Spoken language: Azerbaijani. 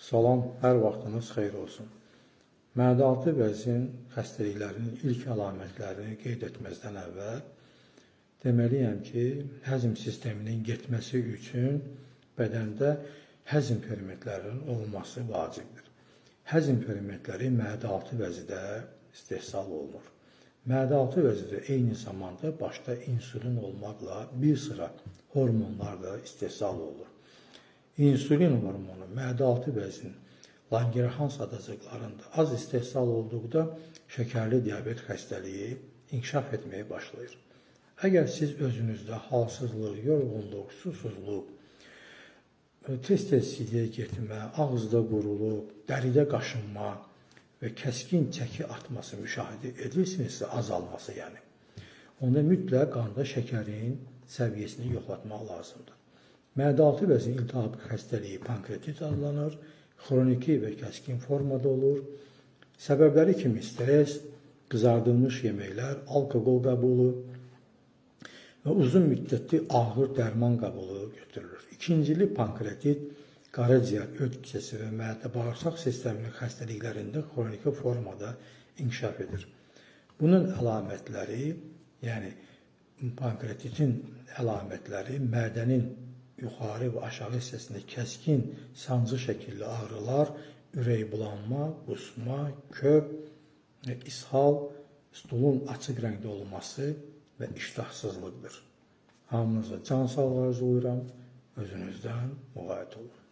Salam, hər vaxtınız xeyir olsun. Mədə-altı vəzin xəstəliklərinin ilk əlamətlərini qeyd etməzdən əvvəl deməliyəm ki, həzm sisteminin getməsi üçün bədəndə həzm fermentlərinin olması vacibdir. Həzm fermentləri mədə-altı vəzidə istehsal olunur. Mədə-altı vəzidə eyni zamanda başda insulin olmaqla bir sıra hormonlar da istehsal olunur. İnsulin hormonu mədə-altı vəzin Langerhans adacıqlarında az istehsal olduqda şəkərli diabet xəstəliyi inkişaf etməyə başlayır. Əgər siz özünüzdə halsızlıq, yorğunluq, susuzluq, tez-tez sidiyə getmə, ağızda quruluq, dəridə qaşınma və kəskin çəki atması müşahidə edirsinizsə, azalması yəni, onda mütləq qanda şəkərin səviyyəsini yoxlatmaq lazımdır. Mədə-altı vəzin iltihabı xəstəliyi pankreatit adlanır, xroniki və kəskin formada olur. Səbəbləri kimi stres, qızardılmış yeməklər, alkoqol qəbulu və uzun müddətli ağır dərman qəbulu götürülür. İkincili pankreatit, qaraciyər, öd kisəsi və mədə-bağırsaq sisteminin xəstəliklərində xroniki formada inkişaf edir. Bunun əlamətləri, yəni pankreatitin əlamətləri mədənin yuxarı və aşağı hissəsində kəskin sancı şəkilli ağrılar, ürək bulanma, qusma, köp, ishal, stulun açıq rəngdə olması və iştahsızlıqdır. Hamınıza can sağlığı arzulayıram, özünüzdən müğayət olun.